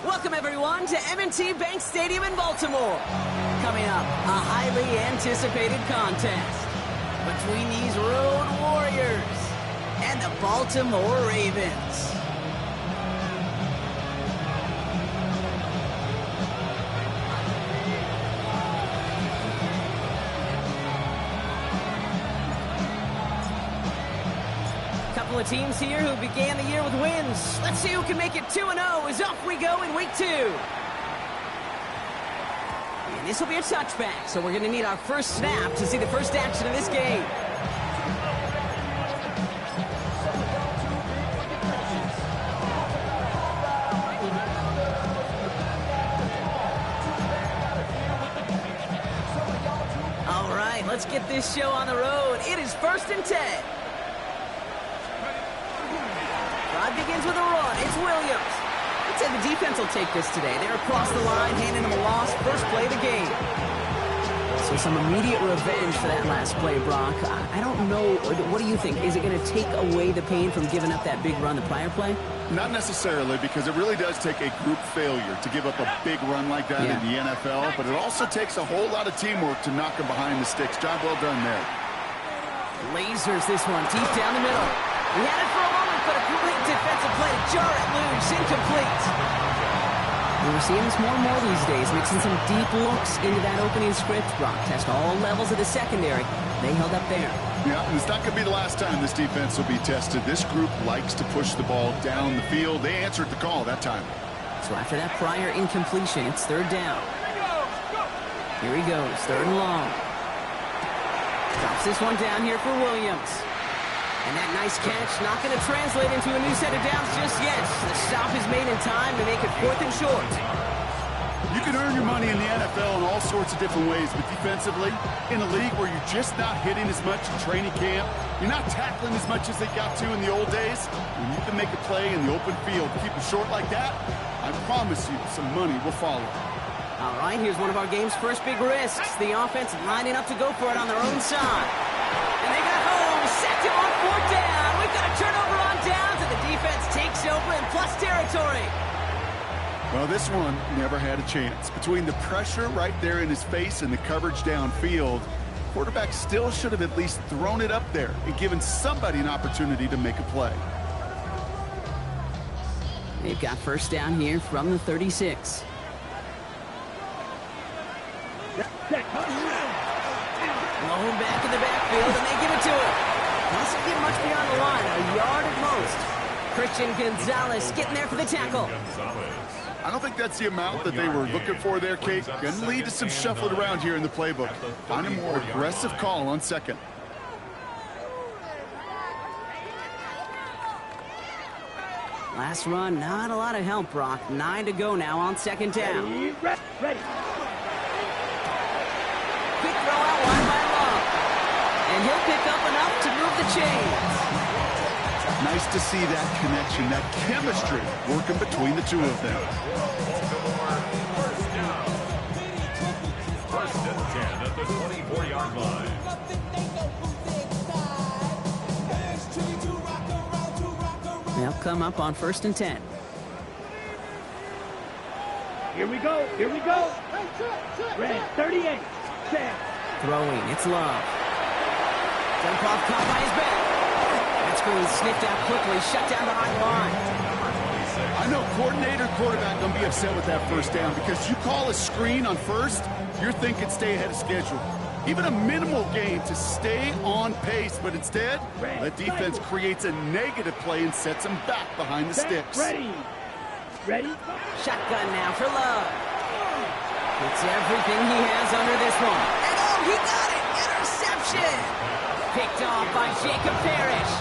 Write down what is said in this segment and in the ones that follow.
Welcome, everyone, to M&T Bank Stadium in Baltimore. Coming up, a highly anticipated contest between these Road Warriors and the Baltimore Ravens. Couple of teams here who began the year with wins. Let's see who can make it 2-0 as off we go in week 2. And this will be a touchback, so we're going to need our first snap to see the first action of this game. All right, let's get this show on the road. It is 1st and 10. Begins with a run. It's Williams. I'd say the defense will take this today. They're across the line, handing them a loss. First play of the game. So some immediate revenge for that last play, Brock. I don't know. What do you think? Is it going to take away the pain from giving up that big run the prior play? Not necessarily, because it really does take a group failure to give up a big run like that in the NFL. But it also takes a whole lot of teamwork to knock them behind the sticks. Job well done there. Lasers this one deep down the middle. He had it for a moment, but a complete defensive play to jar it loose, incomplete. We're seeing this more and more these days, mixing some deep looks into that opening script. Brock test all levels of the secondary. They held up there. Yeah, and it's not going to be the last time this defense will be tested. This group likes to push the ball down the field. They answered the call that time. So after that prior incompletion, it's 3rd down. Here he goes, 3rd and long. Drops this one down here for Williams. And that nice catch not going to translate into a new set of downs just yet. The stop is made in time to make it 4th and short. You can earn your money in the NFL in all sorts of different ways, but defensively, in a league where you're just not hitting as much in training camp, you're not tackling as much as they got to in the old days, when you can make a play in the open field, keep it short like that, I promise you some money will follow. All right, here's one of our game's first big risks. The offense lining up to go for it on their own side. And they got home. Sacked him on 4th down. We've got a turnover on downs, and the defense takes over in plus territory. Well, this one never had a chance. Between the pressure right there in his face and the coverage downfield, quarterback still should have at least thrown it up there and given somebody an opportunity to make a play. They've got first down here from the 36. Lone back in the backfield, and they give it to him. Doesn't get much beyond the line, a yard at most. Christian Gonzalez getting there for the tackle. I don't think that's the amount that they were looking for there, Kate. Going to lead to some shuffling around here in the playbook. Find a more aggressive call on 2nd. Last run, not a lot of help, Brock. 9 to go now on 2nd down. Ready. Quick throw out wide by Love. And he'll pick up enough to move the chains. Nice to see that connection, that chemistry working between the two of them. 1st and 10 at the 24-yard line. They'll come up on 1st and 10. Here we go. Red 38. Set. Throwing, it's Love. Jump off, caught by his back. That screen sniffed out quickly, shut down behind the line. I know coordinator, quarterback going to be upset with that 1st down because you call a screen on 1st, you're thinking stay ahead of schedule. Even a minimal gain to stay on pace, but instead, the defense creates a negative play and sets them back behind the sticks. Ready. Shotgun now for Love. It's everything he has under this one. And oh, he got it! Interception! Picked off by Jacob Parrish.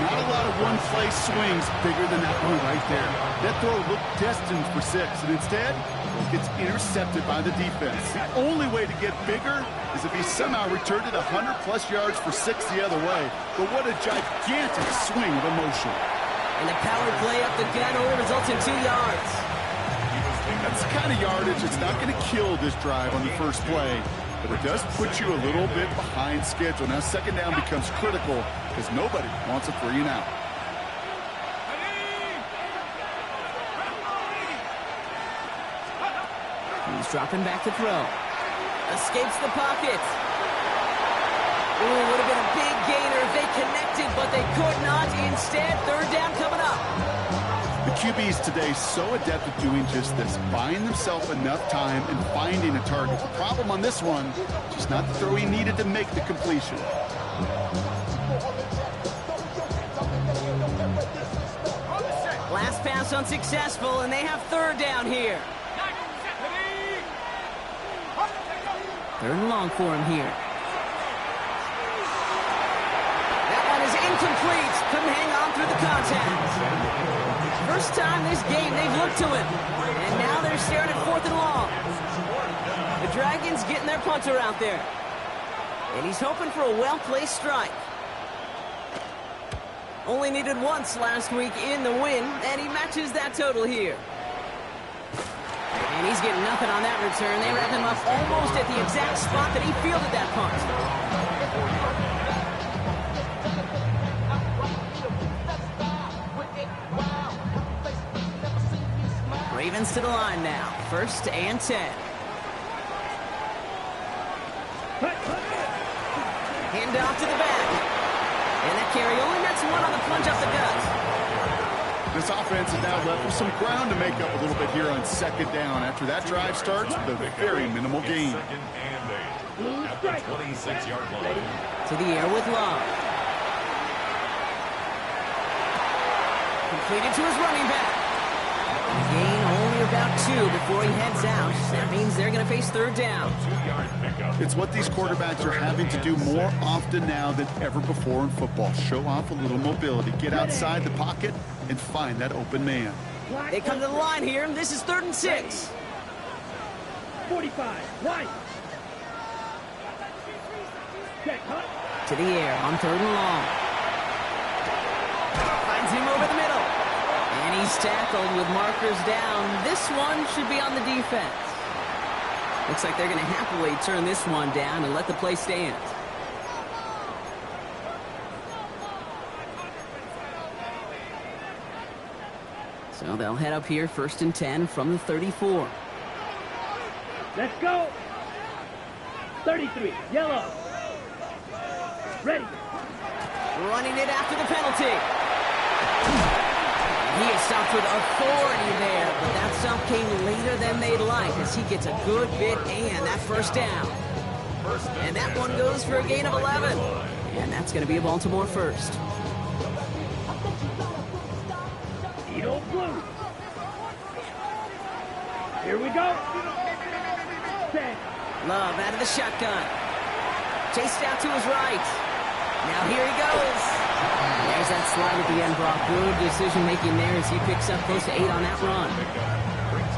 Not a lot of one-play swings bigger than that one right there. That throw looked destined for 6, and instead, it gets intercepted by the defense. The only way to get bigger is if he somehow returned it 100-plus yards for 6 the other way. But what a gigantic swing of emotion. And the power play up the gut only results in 2 yards. That's the kind of yardage that's not going to kill this drive on the first play, but it does put you a little bit behind schedule. Now 2nd down becomes critical because nobody wants a 3 and out. Williams dropping back to throw. Escapes the pocket. Ooh, would have been a big gainer if they connected, but they could not. Instead, third down coming up. The QBs today so adept at doing just this, buying themselves enough time and finding a target. The problem on this one, just not the throw he needed to make the completion. Last pass unsuccessful, and they have third down here. Third and long for him here. That one is incomplete. Couldn't hang on through the contact. First time this game they've looked to him. And now they're staring at fourth and long. The Dragons getting their punter out there. And he's hoping for a well-placed strike. Only needed once last week in the win, and he matches that total here. And he's getting nothing on that return. They wrap him up almost at the exact spot that he fielded that punt. Ravens to the line now. First and 10. Hand off to the back. And that carry only nets one on the plunge up the gut. This offense is now left with some ground to make up a little bit here on second down after that drive starts with a very minimal gain. Second and 8 at the 26-yard line. To the air with Love. Completed to his running back. Gain only about 2 before he heads out. That means they're going to face third down. 2-yard pickup. It's what these quarterbacks are having to do more often now than ever before in football. Show off a little mobility, get outside the pocket, and find that open man. They come to the line here. This is third and 6. 45. Right. Check, huh? To the air on third and long. Finds him over the middle. And he's tackled with markers down. This one should be on the defense. Looks like they're going to happily turn this one down and let the play stand. So they'll head up here first and 10 from the 34. Let's go. 33. Yellow. Ready. Running it after the penalty. He is stopped with authority there, but that stop came later than they'd like as he gets a good bit and that first down. And that one goes for a gain of 11. And that's going to be a Baltimore first. Edo blue. Here we go. Set. Love out of the shotgun. Chased out to his right. Now here he goes. There's that slide at the end, Brock. Good decision-making there as he picks up close to 8 on that run.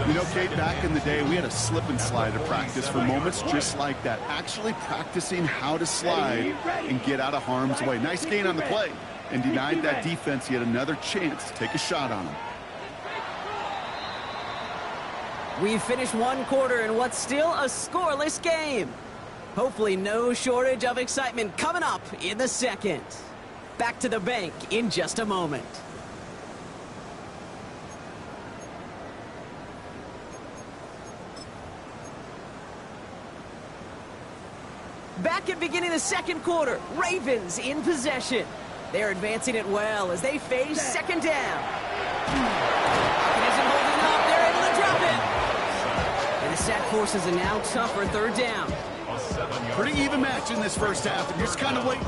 You know, Kate, back in the day, we had a slip and slide to practice for moments just like that. Actually practicing how to slide and get out of harm's way. Nice gain on the play and denied that defense yet another chance to take a shot on him. We've finished one quarter in what's still a scoreless game. Hopefully no shortage of excitement coming up in the second. Back to the bank in just a moment. Back at beginning of the second quarter, Ravens in possession. They're advancing it well as they face second down. It isn't holding up. They're able to drop it. And the sack forces a now tougher third down. Pretty even match in this first half, and you're just kind of waiting.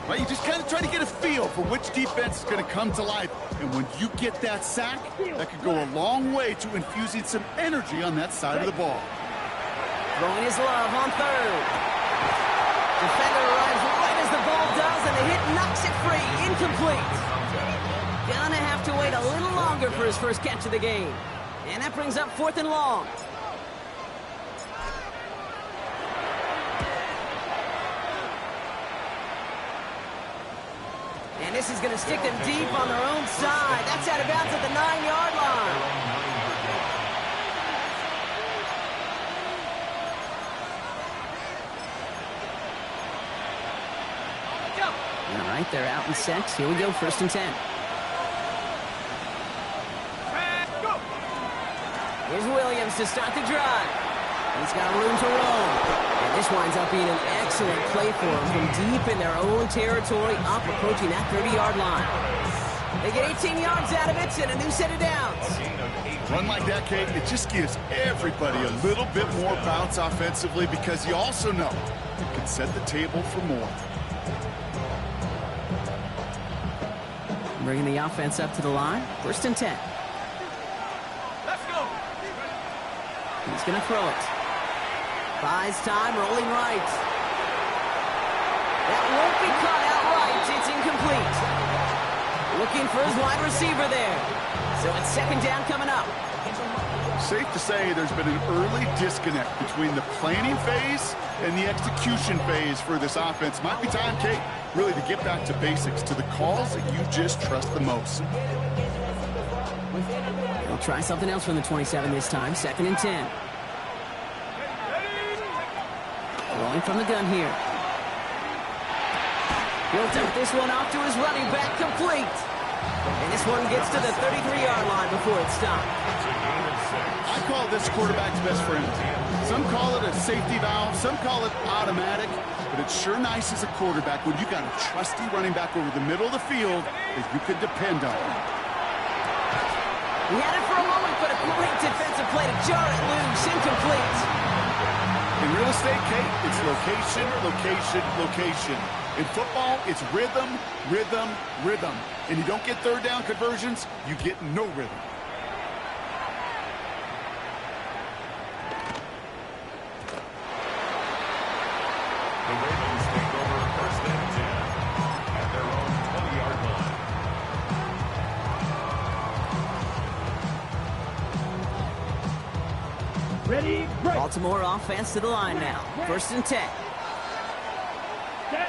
Right? You just kind of try to get a feel for which defense is going to come to life. And when you get that sack, that could go a long way to infusing some energy on that side of the ball. Throwing his Love on third. Defender arrives right as the ball does, and the hit knocks it free. Incomplete. Gonna have to wait a little longer for his first catch of the game. And that brings up fourth and long. And this is going to stick them deep on their own side. That's out of bounds at the 9-yard line. All right, they're out in sets. Here we go, first and 10. Here's Williams to start the drive. He's got room to roam. And this winds up being an excellent play for him from deep in their own territory, up approaching that 30-yard line. They get 18 yards out of it and a new set of downs. Run like that, Kate, it just gives everybody a little bit more bounce offensively because you also know it can set the table for more. Bringing the offense up to the line. 1st and 10. Let's go. He's going to throw it. Buys time, rolling right. That won't be caught outright. It's incomplete. Looking for his wide receiver there. So it's 2nd down coming up. Safe to say there's been an early disconnect between the planning phase and the execution phase for this offense. Might be time, Kate, really to get back to basics, to the calls that you just trust the most. They'll try something else from the 27 this time. 2nd and 10. Rolling from the gun here. He'll dump this one off to his running back, complete. And this one gets to the 33-yard line before it's stopped. I call this quarterback's best friend. Some call it a safety valve, some call it automatic, but it's sure nice as a quarterback when you got a trusty running back over the middle of the field that you can depend on. He had it for a moment, but a great defensive play to jar it loose, incomplete. In real estate, Kate, it's location, location, location. In football, it's rhythm, rhythm, rhythm. And you don't get 3rd down conversions, you get no rhythm. The Ravens take over 1st and 10 at their own 20-yard line. Ready, break. Baltimore offense to the line now. 1st and 10. Set.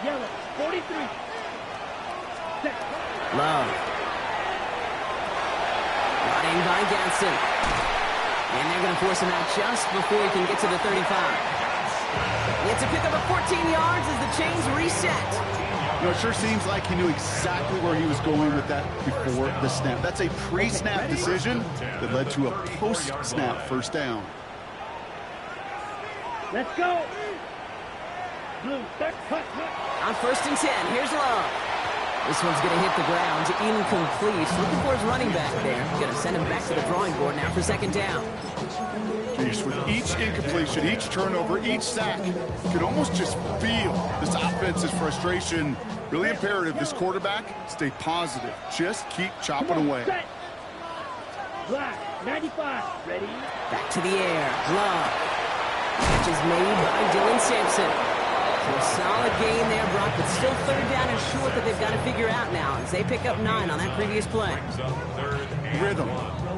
Yellow, 43. Set. Love. Brought in by Ganson. And they're going to force him out just before he can get to the 35. He had to pick up a 14 yards as the chains reset. You know, it sure seems like he knew exactly where he was going with that before the snap. That's a pre-snap decision that led to a post-snap 1st down. Let's go. Blue, cut. On 1st and 10, here's Love. This one's going to hit the ground, incomplete. Looking for his running back there. Going to send him back to the drawing board now for 2nd down. Jeez, with each incompletion, each turnover, each sack, you can almost just feel this offense's frustration. Really imperative, this quarterback, stay positive. Just keep chopping away. Set. Black, 95. Ready. Back to the air. Love. Catch is made by Dylan Sampson. So a solid gain there, Brock, but still 3rd down and short that they've got to figure out now as they pick up 9 on that previous play. Rhythm.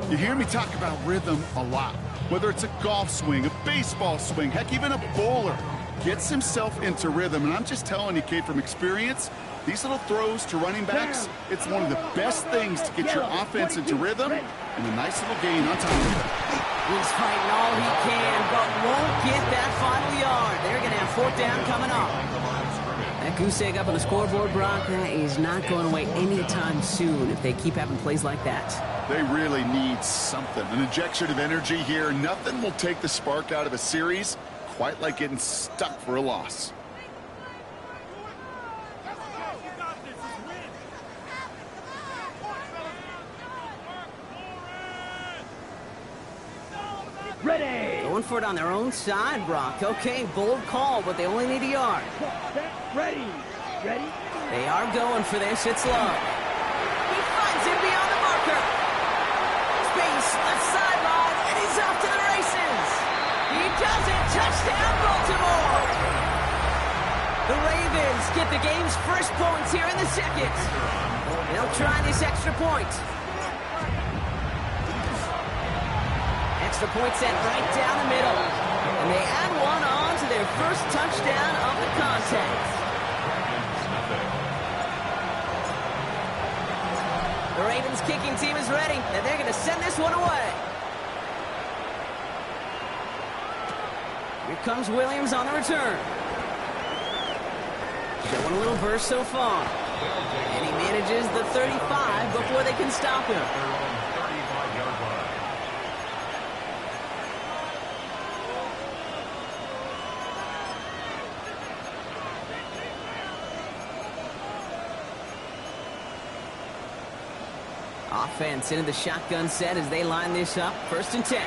You hear me talk about rhythm a lot. Whether it's a golf swing, a baseball swing, heck, even a bowler gets himself into rhythm. And I'm just telling you, Kate, from experience, these little throws to running backs, it's one of the best things to get your offense into rhythm, and a nice little gain on top of it. He's fighting all he can, but won't get that final yard. They're going to have 4th down coming up. That goose egg up on the scoreboard, Brock, that is not going away anytime soon if they keep having plays like that. They really need something, an injection of energy here. Nothing will take the spark out of a series quite like getting stuck for a loss. Ready. Going for it on their own side, Brock. Okay, bold call, but they only need a yard. Set. Ready. Ready. They are going for this. It's Love. He finds him beyond the marker. Space, left sideline, and he's off to the races. He does it. Touchdown, Baltimore. The Ravens get the game's first points here in the 2nd. They'll try this extra point. Extra point sent right down the middle. And they add one on to their first touchdown of the contest. The Ravens kicking team is ready, and they're going to send this one away. Here comes Williams on the return. Showing a little burst so far. And he manages the 35 before they can stop him. Offense into the shotgun set as they line this up. 1st and 10.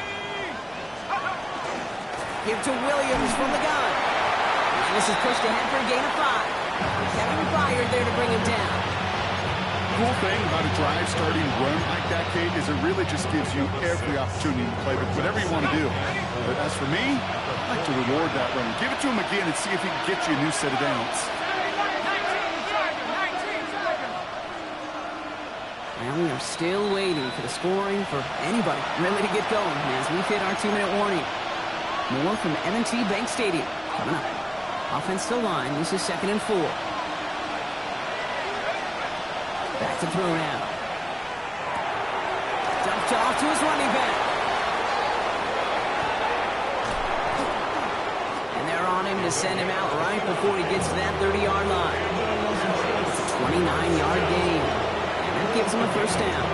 Give to Williams from the gun. And this is pushed ahead for a gain of 5. Kevin Byard there to bring him down. Cool thing about a drive starting run like that, Kate, is it really just gives you every opportunity to play with whatever you want to do. But as for me, I like to reward that run. Give it to him again and see if he can get you a new set of downs. And we are still waiting for the scoring for anybody really to get going as we've hit our 2-minute warning. More from M&T Bank Stadium coming up. Offense still line. This is 2nd and 4. Back to throw now. Dumped off to his running back. And they're on him to send him out right before he gets to that 30-yard line. It's a 29-yard gain. And that gives him a 1st down.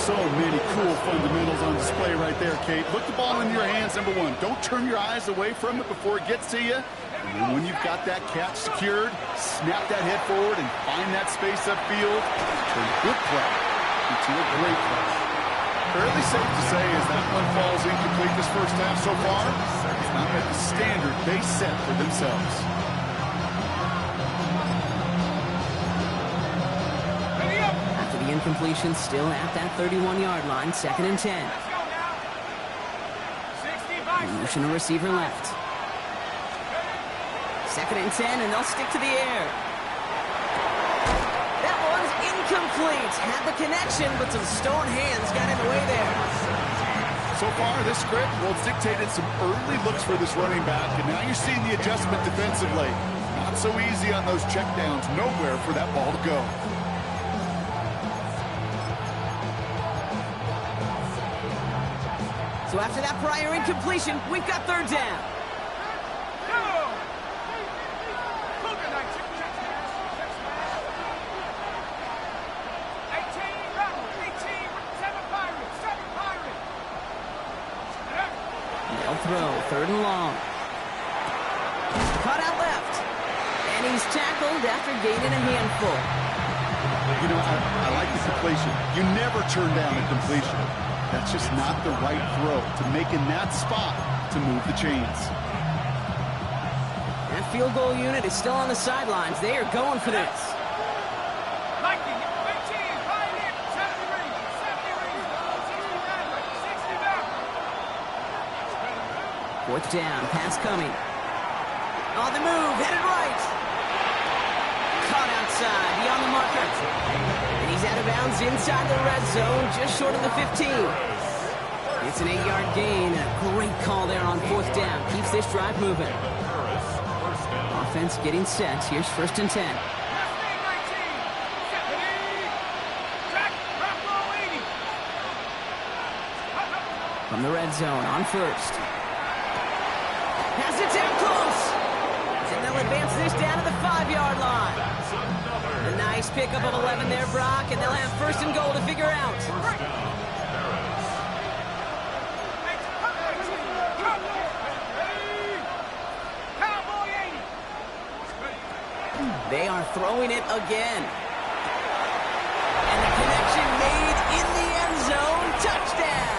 So many cool fundamentals on display right there, Kate. Put the ball in your hands, number 1. Don't turn your eyes away from it before it gets to you. And then when you've got that catch secured, snap that head forward and find that space upfield. Turn a good play into a great play. Fairly safe to say as that one falls incomplete this 1st half so far. It's not met the standard they set for themselves. Incompletion still at that 31-yard line. 2nd and 10. Motion a receiver left. 2nd and 10, and they'll stick to the air. That one's incomplete. Had the connection, but some stone hands got in the way there. So far, this script, well, it's dictated some early looks for this running back, and now you're seeing the adjustment defensively. Not so easy on those checkdowns. Nowhere for that ball to go. So after that prior incompletion, we've got 3rd down. They'll throw 3rd and long. Caught out left. And he's tackled after gaining a handful. You know, I like the completion. You never turn down a completion. That's just not the right throw to make in that spot to move the chains. That field goal unit is still on the sidelines. They are going for this. 4th down, pass coming. On the move, headed right. Caught outside, beyond the marker. And he's out of bounds inside the red zone, just short of the 15. It's an 8-yard gain, and a great call there on 4th down. Keeps this drive moving. Offense getting set. Here's 1st and 10. From the red zone, on 1st. Has it down close. And they'll advance this down to the 5-yard line. A nice pickup of 11 there, Brock, and they'll have 1st and goal to figure out. They are throwing it again. And the connection made in the end zone. Touchdown!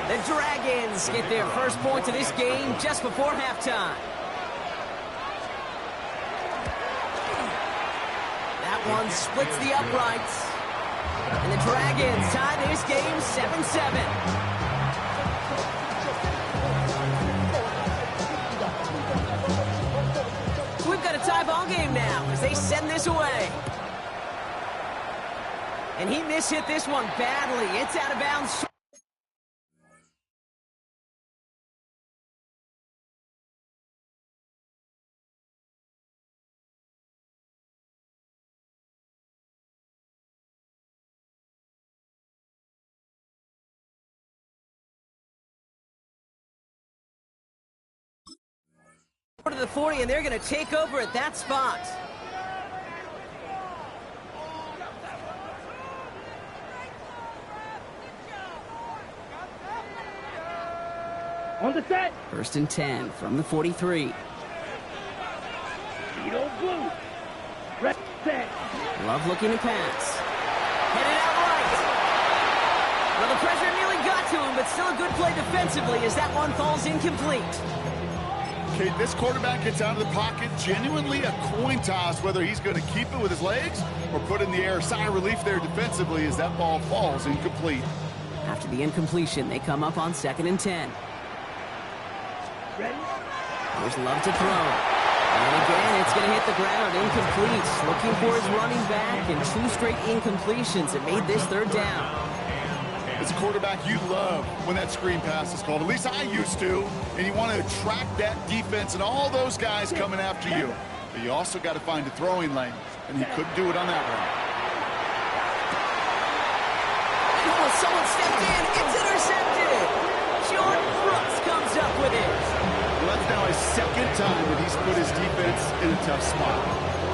The Dragons get their 1st point of this game just before halftime. That one splits the uprights. And the Dragons tie this game 7-7. We've got a tie ball game now as they send this away. And he mishit this one badly. It's out of bounds. To the 40, and they're going to take over at that spot. On the set. 1st and 10 from the 43. Vito Blue. Red set. Love looking to pass. Headed out but still a good play defensively as that one falls incomplete. Okay, this quarterback gets out of the pocket, genuinely a coin toss whether he's going to keep it with his legs or put it in the air. Sigh of relief there defensively as that ball falls incomplete. After the incompletion, they come up on 2nd and 10. Ready? Here's Love to throw. And again, it's going to hit the ground, incomplete. Looking for his running back, and 2 straight incompletions that made this 3rd down. As a quarterback, you love when that screen pass is called. At least I used to. And you want to attract that defense and all those guys coming after you. But you also got to find a throwing lane, and he couldn't do it on that one. Oh, someone stepped in. It's intercepted. Jordan Brooks comes up with it. Well, that's now his 2nd time that he's put his defense in a tough spot.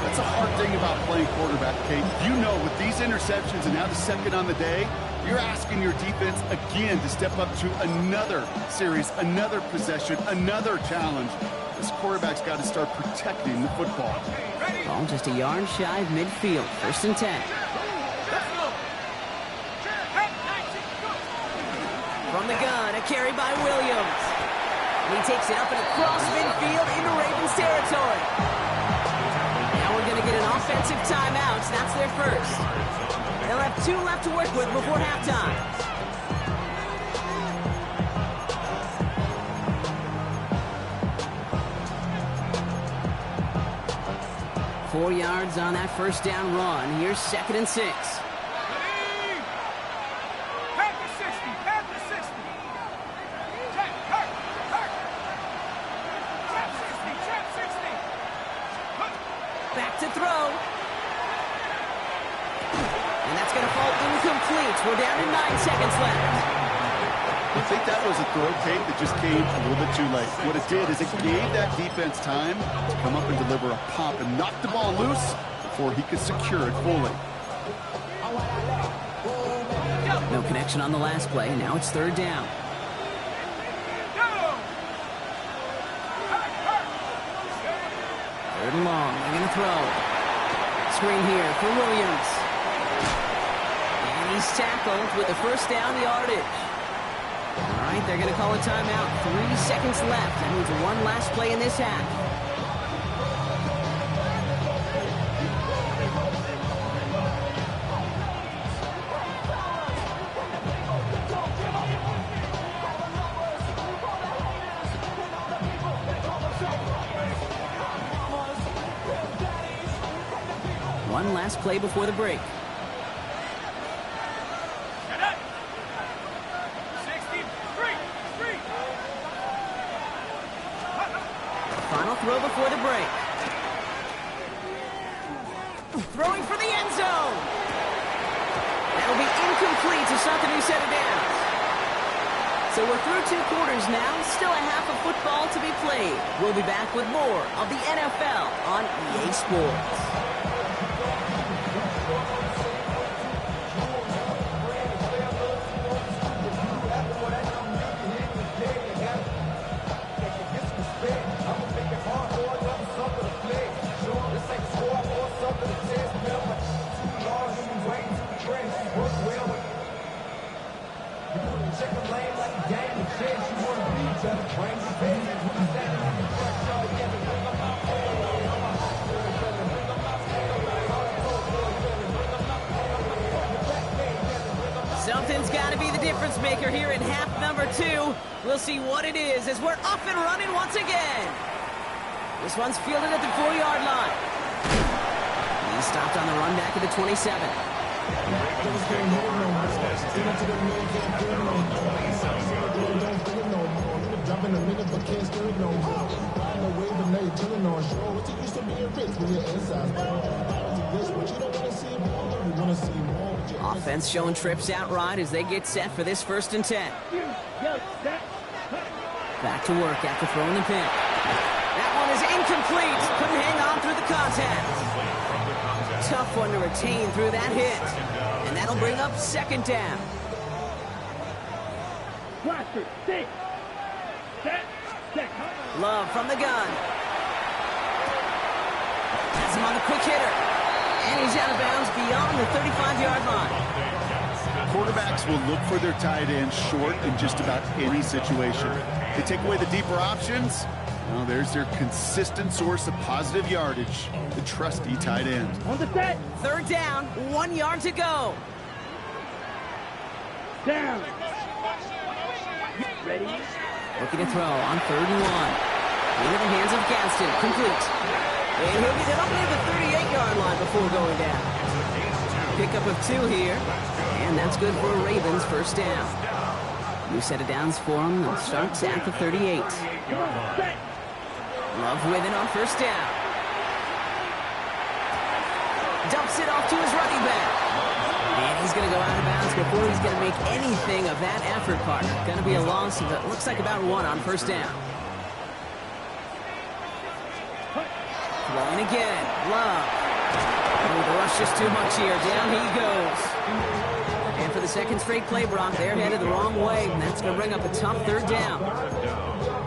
That's a hard thing about playing quarterback, Kate. You know, with these interceptions and now the 2nd on the day, you're asking your defense again to step up to another series, another possession, another challenge. This quarterback's got to start protecting the football. Ball just a yard shy of midfield. 1st and 10. From the gun, a carry by Williams. And he takes it up and across midfield into Ravens territory. Now we're going to get an offensive timeout. That's their first. They'll have 2 left to work with before halftime. Four yards on that 1st down run. Here's 2nd and 6. Back to throw. And that's going to fall incomplete. We're down to 9 seconds left. I think that was a throw, Kate, that just came a little bit too late. What it did is it gave that defense time to come up and deliver a pop and knock the ball loose before he could secure it fully. No connection on the last play. Now it's 3rd down. Third and long. They're going to throw. Screen here for Williams. And he's tackled with the 1st down yardage. All right, they're going to call a timeout. 3 seconds left. That means one last play in this half. One last play before the break. Final throw before the break. Throwing for the end zone. That'll be incomplete to start the new set of downs. So we're through 2 quarters now. Still a half of football to be played. We'll be back with more of the NFL on EA Sports. Something's got to be the difference maker here in half number 2. We'll see what it is as we're up and running once again. This one's fielded at the 4-yard line. He stopped on the run back at the 27. Offense showing trips out right as they get set for this 1st and 10. Back to work after throwing the pick. That one is incomplete. Couldn't hang on through the contact. Tough one to retain through that hit. And that'll bring up 2nd down. Love from the gun. That's him on the quick hitter. And he's out of bounds beyond the 35-yard line. Quarterbacks will look for their tight end short in just about any situation. They take away the deeper options. Well, there's their consistent source of positive yardage, the trusty tight end. On the set. Third down, 1 yard to go. Down. Ready. Looking to throw on 3rd and 1. Into the hands of Gaston, complete. And he'll get it up near the 38-yard line before going down. Pickup of 2 here, and that's good for a Ravens first down. New set of downs for him, and starts at the 38. Love with it on first down. Dumps it off to his running back. And he's going to go out of bounds before he's going to make anything of that effort, partner. Going to be a loss of, it looks like about 1 on first down. Throwing again. Love. Oh, the rush just too much here. Down he goes. And for the second straight play, Brock, they're headed the wrong way, and that's going to bring up a tough 3rd down.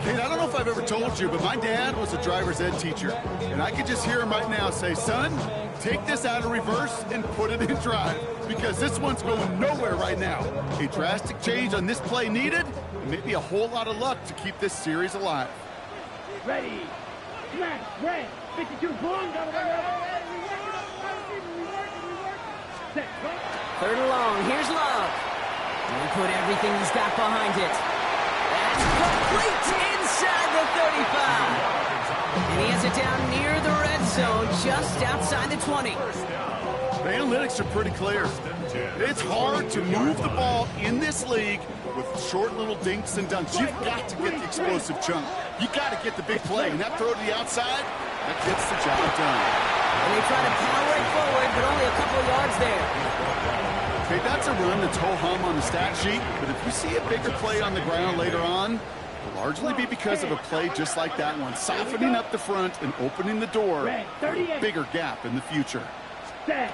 Kate, I don't know if I've ever told you, but my dad was a driver's ed teacher. And I could just hear him right now say, son, take this out of reverse and put it in drive, because this one's going nowhere right now. A drastic change on this play needed, and maybe a whole lot of luck to keep this series alive. Ready. Smash. Red. 52. Boom. Set. 3rd and long. Here's Love. And he put everything he's got behind it. That's complete inside the 35. And he has it down near the red zone, just outside the 20. The analytics are pretty clear. It's hard to move the ball in this league with short little dinks and dunks. You've got to get the explosive chunk. You got to get the big play. And that throw to the outside, that gets the job done. And they try to power it forward, but only a couple of yards there. Okay, that's a run that's ho-hum on the stat sheet, but if you see a bigger play on the ground later on, it'll largely be because of a play just like that one, softening up the front and opening the door for a bigger gap in the future. Set.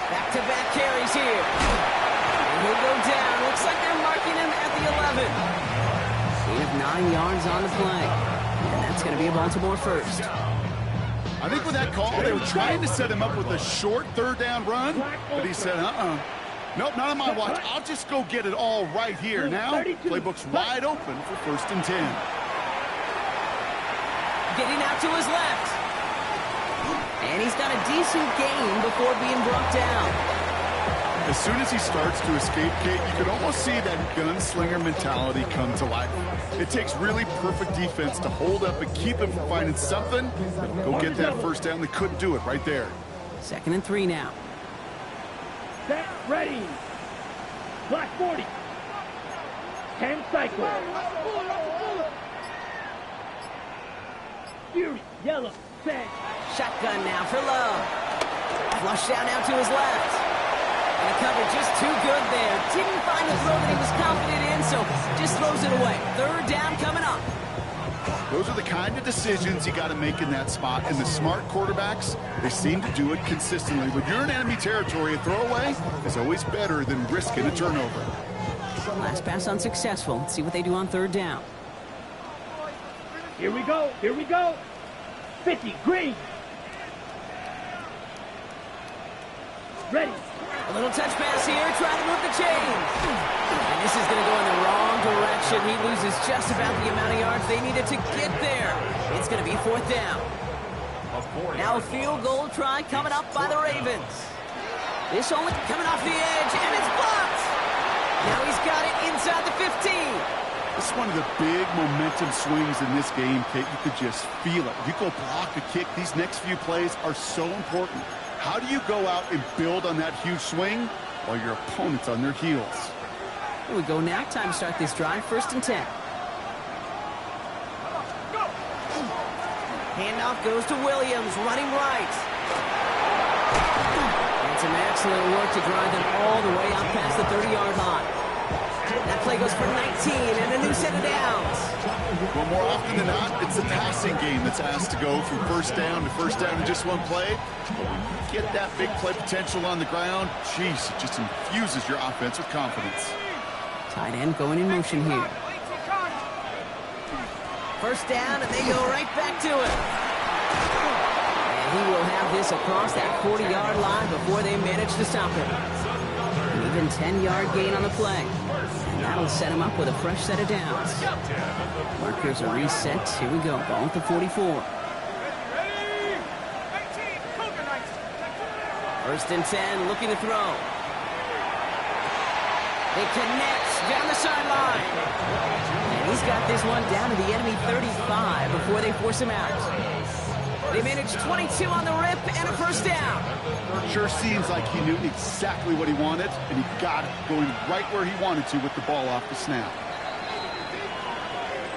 Back-to-back carries here. And he'll go down. Looks like they're marking him at the 11. Gain of 9 yards on the play. And that's going to be a Baltimore first. I think with that call, they were trying to set him up with a short 3rd down run, but he said, nope, not on my watch. I'll just go get it all right here. Now, playbook's wide open for 1st and 10. Getting out to his left. And he's got a decent gain before being brought down. As soon as he starts to escape, Kate, you can almost see that gunslinger mentality come to life. It takes really perfect defense to hold up and keep him from finding something. Go get that first down. They couldn't do it right there. 2nd and 3 now. Set. Ready. Black 40. 10 cycle. Fury. Yellow. Set. Shotgun now for Love. Flush down now to his left. And the cover just too good there. Didn't find the throw that he was confident in, so just throws it away. 3rd down coming up. Those are the kind of decisions you got to make in that spot. And the smart quarterbacks, they seem to do it consistently. When you're in enemy territory, a throwaway is always better than risking a turnover. Last pass unsuccessful. Let's see what they do on 3rd down. Here we go. Here we go. 50. Green. Ready. A little touch pass here, trying to move the chains. And this is going to go in the wrong direction. He loses just about the amount of yards they needed to get there. It's going to be 4th down. Now a field goal try coming up by the Ravens. This only coming off the edge, and it's blocked. Now he's got it inside the 15. This is one of the big momentum swings in this game, Kate. You could just feel it. You go block a kick. These next few plays are so important. How do you go out and build on that huge swing while your opponent's on their heels? Here we go now. Time to start this drive. 1st and 10. Handoff goes to Williams, running right. And some excellent work to drive them all the way out past the 30-yard line. That play goes for 19 and a new set of downs. Well, more often than not, it's the passing game that's asked to go from 1st down to 1st down in just one play. Get that big play potential on the ground. Jeez, it just infuses your offense with confidence. Tight end going in motion here. 1st down, and they go right back to it. And he will have this across that 40-yard line before they manage to stop him. Even 10-yard gain on the play. And that'll set him up with a fresh set of downs. Markers are reset. Here we go. Ball at the 44. First and 10, looking to throw. It connects down the sideline. And he's got this one down to the enemy 35 before they force him out. They managed 22 on the rip and a first down. Sure seems like he knew exactly what he wanted, and he got it, going right where he wanted to with the ball off the snap.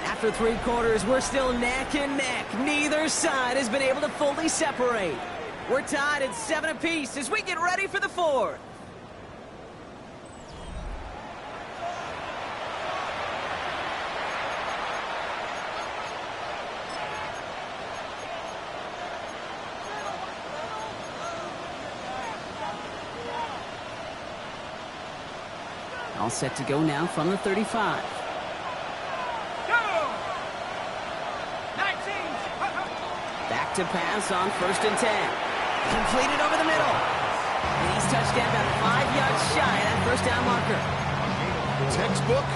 After 3 quarters, we're still neck and neck. Neither side has been able to fully separate. We're tied at 7 apiece as we get ready for the 4th. All set to go now from the 35. Back to pass on first and 10. Completed over the middle. And he's touched down about 5 yards shy of that first down marker. Textbook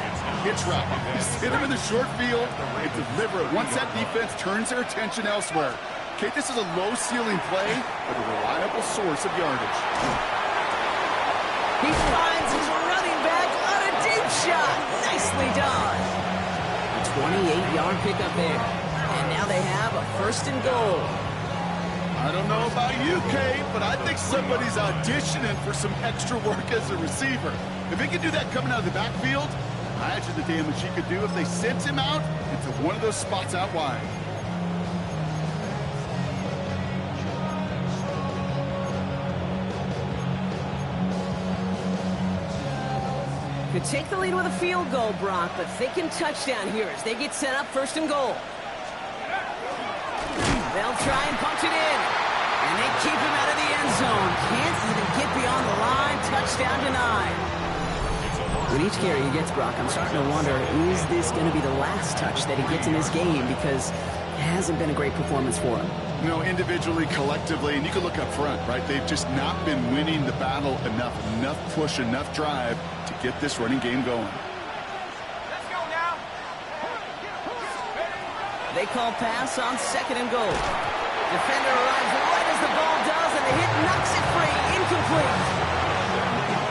hitch route. Just hit him in the short field and deliver it once that defense turns their attention elsewhere. Okay, this is a low-ceiling play, but a reliable source of yardage. He finds his running back on a deep shot. Nicely done. A 28-yard pickup there. And now they have a first and goal. I don't know about you, Kate, but I think somebody's auditioning for some extra work as a receiver. If he could do that coming out of the backfield, imagine the damage he could do if they sent him out into one of those spots out wide. Could take the lead with a field goal, Brock, but thinking touchdown here as they get set up first and goal. They'll try and punch it in. And they keep him out of the end zone. Can't even get beyond the line. Touchdown denied. With each carry he gets, Brock, I'm starting to wonder, is this going to be the last touch that he gets in this game? Because it hasn't been a great performance for him. You know, individually, collectively, and you can look up front, right? They've just not been winning the battle enough push, enough drive to get this running game going. Let's go now. They call pass on second and goal. Defender arrives right as the ball does, and the hit knocks it free. Incomplete.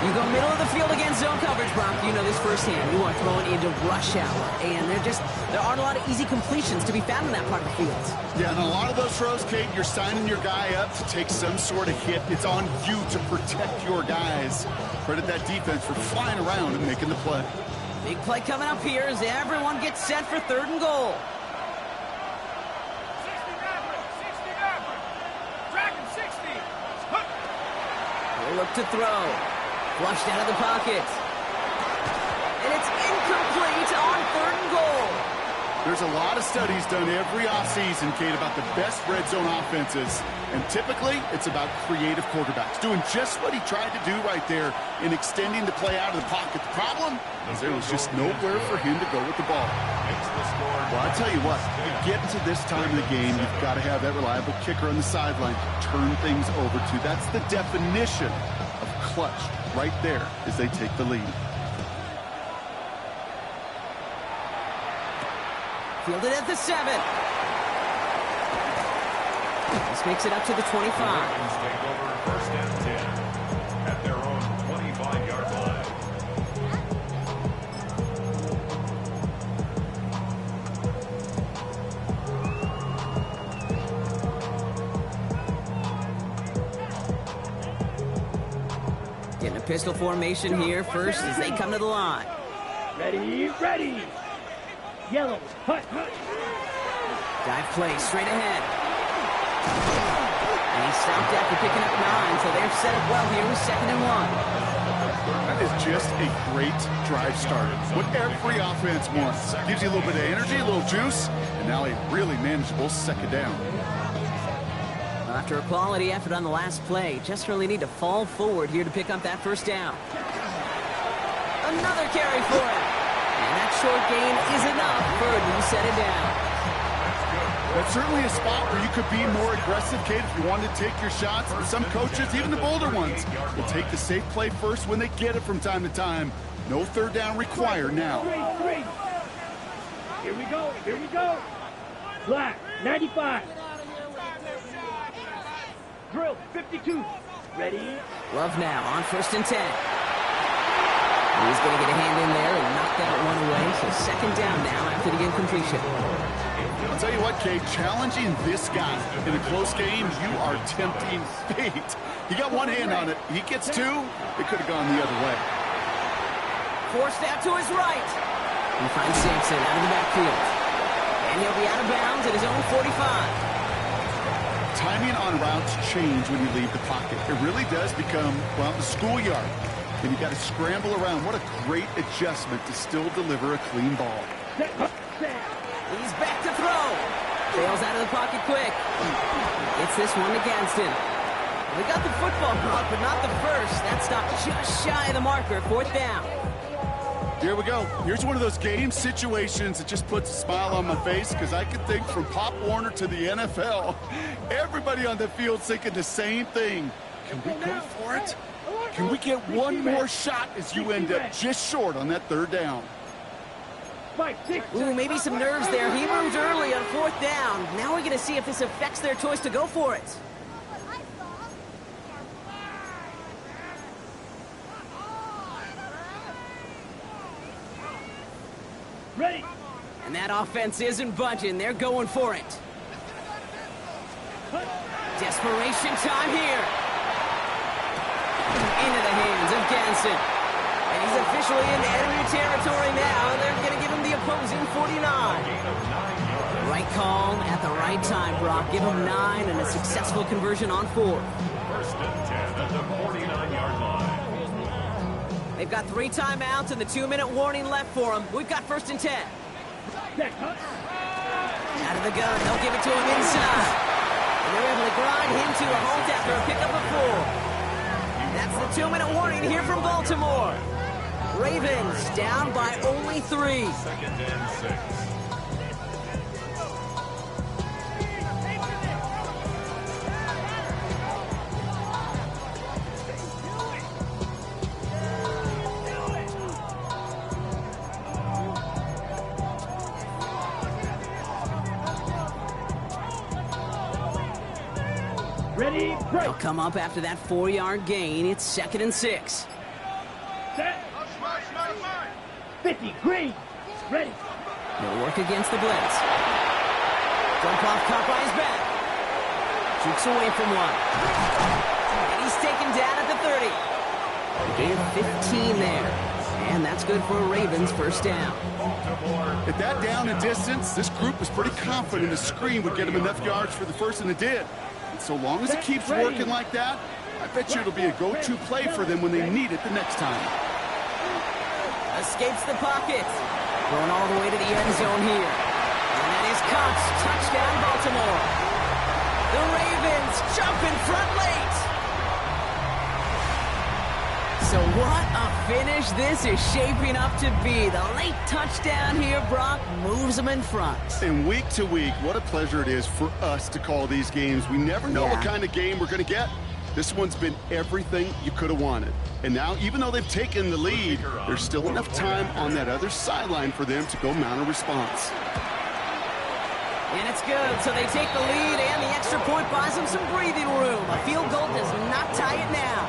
You go middle of the field against zone coverage, Brock. You know this firsthand. You are throwing into rush hour, and there aren't a lot of easy completions to be found in that part of the field. Yeah, and a lot of those throws, Kate, you're signing your guy up to take some sort of hit. It's on you to protect your guys. Credit that defense for flying around and making the play. Big play coming up here as everyone gets set for third and goal. 60. They'll look to throw. Flushed out of the pocket. And it's incomplete on third and goal. There's a lot of studies done every offseason, Kate, about the best red zone offenses. And typically, it's about creative quarterbacks doing just what he tried to do right there in extending the play out of the pocket. The problem is there was just nowhere for him to go with the ball. Well, I tell you what, you get to this time of the game, you've got to have that reliable kicker on the sideline to turn things over to. That's the definition of clutch right there as they take the lead. Fielded at the 7. This makes it up to the 25. Ravens take over first and 10 at their own 25-yard line. Getting a pistol formation here first as they come to the line. Ready. Yellow, hut. Dive play straight ahead. And he stopped after picking up 9, so they're set up well here with 2nd and 1. That is just a great drive start. What every offense wants. Gives you a little bit of energy, a little juice, and now a really manageable second down. After a quality effort on the last play, just really need to fall forward here to pick up that first down. Another carry for him. And that short gain is enough for a new set of downs. That's certainly a spot where you could be more aggressive, Kate, if you wanted to take your shots. And some coaches, even the bolder ones, will take the safe play first when they get it from time to time. No third down required now. Three. Here we go. Here we go. Black, 95. Drill, 52. Ready? Love now on 1st and 10. He's going to get a hand in there and knock that one away. So 2nd down now after the incompletion. I'll tell you what, Kate, challenging this guy in a close game, you are tempting fate. He got one hand on it. He gets two. It could have gone the other way. Forced out to his right. He finds Sampson out of the backfield. And he'll be out of bounds at his own 45. Timing on routes change when you leave the pocket. It really does become, well, the schoolyard. And you got to scramble around. What a great adjustment to still deliver a clean ball. He's back to throw. Fails out of the pocket quick. Gets this one against him. We got the football block, but not the first. That stopped just shy of the marker. 4th down. Here we go. Here's one of those game situations that just puts a smile on my face because I can think from Pop Warner to the NFL. Everybody on the field thinking the same thing. Can we go for it? Can we get one more shot as you end up just short on that 3rd down? Ooh, maybe some nerves there. He moved early on 4th down. Now we're going to see if this affects their choice to go for it. Ready. And that offense isn't budging. They're going for it. Desperation time here. Into the hands of Ganson. And he's officially into enemy territory now. They're going to give him the opposing 49. Right call at the right time, Brock. Give him 9 and a successful conversion on 4. 1st and 10 at the 49-yard line. They've got 3 timeouts and the 2-minute warning left for them. We've got 1st and 10. Out of the gun. They'll give it to him inside. And they're able to grind him to a halt after a pickup of 4. That's the 2-minute warning here from Baltimore. Ravens down by only 3. 2nd and 6. Ready, break. They'll come up after that 4-yard gain. It's 2nd and 6. Set. 50, green. Ready. He'll work against the blitz. Jump off, caught by his back. Jukes away from one. And he's taken down at the 30. Gain of 15 there. And that's good for a Ravens 1st down. At that down and distance, this group was pretty confident the screen would get him enough yards for the first, and it did. And so long as it keeps working like that, I bet you it'll be a go-to play for them when they need it the next time. Escapes the pocket. Going all the way to the end zone here. And that is Cox. Touchdown, Baltimore. The Ravens jump in front late. So what a finish this is shaping up to be. The late touchdown here, Brock, moves them in front. And week to week, what a pleasure it is for us to call these games. We never know what kind of game we're going to get. This one's been everything you could have wanted. And now, even though they've taken the lead, there's still enough time on that other sideline for them to go mount a response. And it's good. So they take the lead, and the extra point buys them some breathing room. A field goal does not tie it now.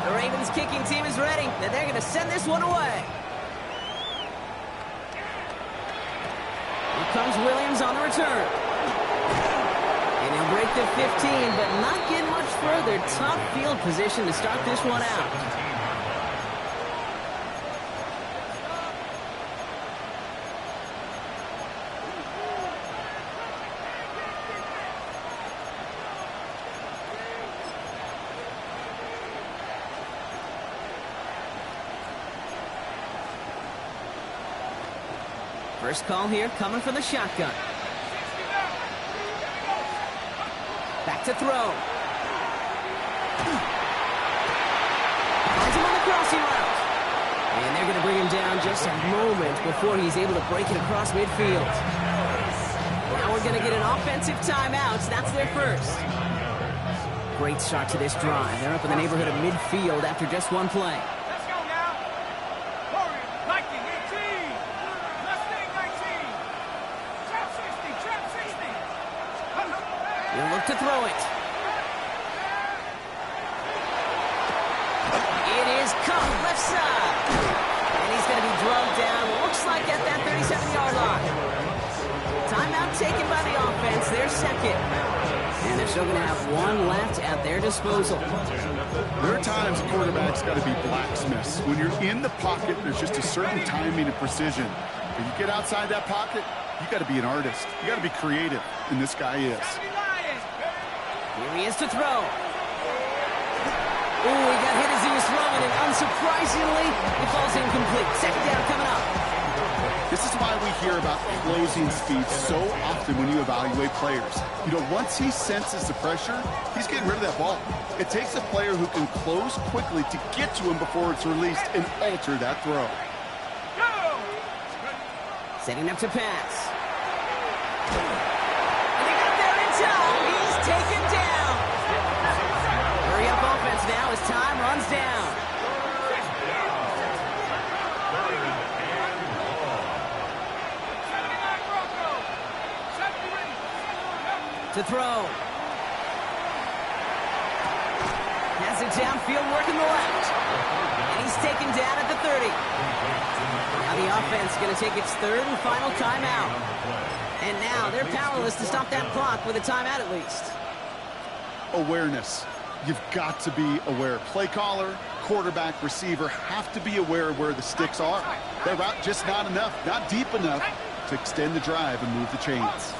The Ravens kicking team is ready, and they're going to send this one away. Here comes Williams on the return. And he'll break the 15, but not get much further. Tough field position to start this one out. First call here coming from the shotgun. Back to throw. Finds him on the crossing route. And they're going to bring him down just a moment before he's able to break it across midfield. Now we're going to get an offensive timeout. That's their first. Great start to this drive. They're up in the neighborhood of midfield after just one play. Let's go now. Warrior, Lightning 18. Mustang 19. Trap 60, trap 60. He'll look to throw it. It is caught left side. And he's going to be drugged down. Looks like at that 37-yard line. Timeout taken by the offense. Their second. And they're still going to have one left at their disposal. There are times quarterbacks got to be blacksmiths. When you're in the pocket, there's just a certain timing and precision. When you get outside that pocket, you got to be an artist. You got to be creative, and this guy is. Here he is to throw. Ooh, he got hit as he was throwing, and unsurprisingly, it falls incomplete. Second down coming up. This is why we hear about closing speed so often when you evaluate players. You know, once he senses the pressure, he's getting rid of that ball. It takes a player who can close quickly to get to him before it's released and alter that throw. Setting up to pass. And he got there in time. He's taken down. Hurry up offense now as time runs down. To throw. Has it downfield, working the left. And he's taken down at the 30. Now the offense going to take its third and final timeout. And now they're powerless to stop that clock with a timeout at least. Awareness. You've got to be aware. Play caller, quarterback, receiver have to be aware of where the sticks are. That route just not enough, not deep enough to extend the drive and move the chains.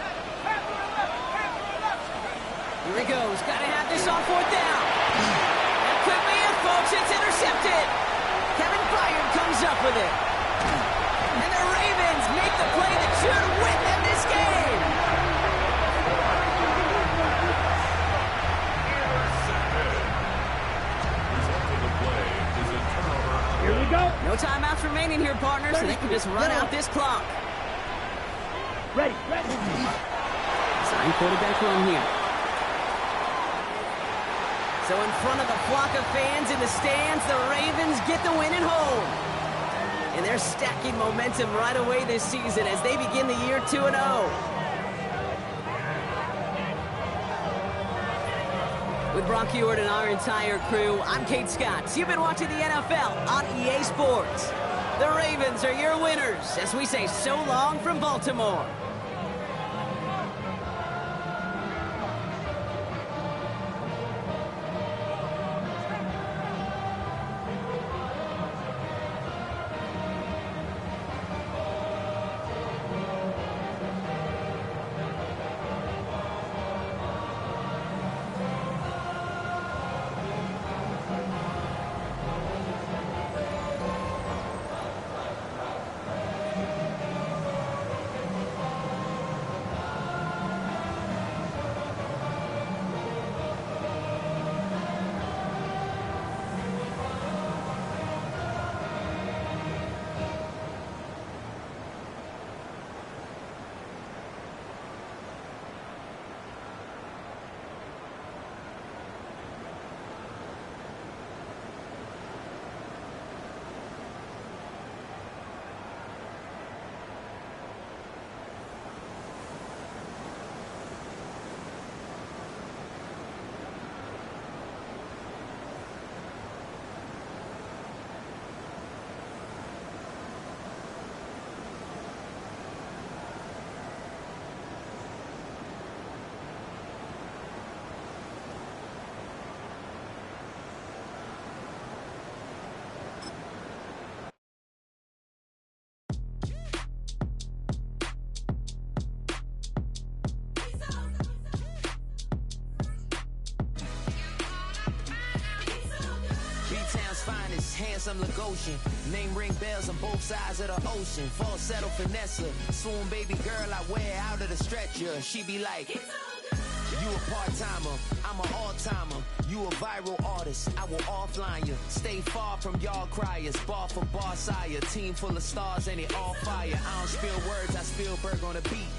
Here he goes. Got to have this on fourth down. That could be it, folks. It's intercepted. Kevin Byard comes up with it. And the Ravens make the play that should win them this game. Here we go. No timeouts remaining here, partners, so they can just run out this clock. Ready. Sign quarterback run here. So in front of the flock of fans in the stands, the Ravens get the win at home. And they're stacking momentum right away this season as they begin the year 2-0. With Brock Huard and our entire crew, I'm Kate Scott. You've been watching the NFL on EA Sports. The Ravens are your winners as we say so long from Baltimore. Handsome Lagosian, name ring bells on both sides of the ocean. Falsetto Vanessa, swoon baby girl I wear out of the stretcher. She be like, You a part-timer, I'm an all-timer. You a viral artist, I will offline you. Stay far from y'all criers, bar for bar sire. Team full of stars and it all fire. I don't spill words, I spill Berg on the beat.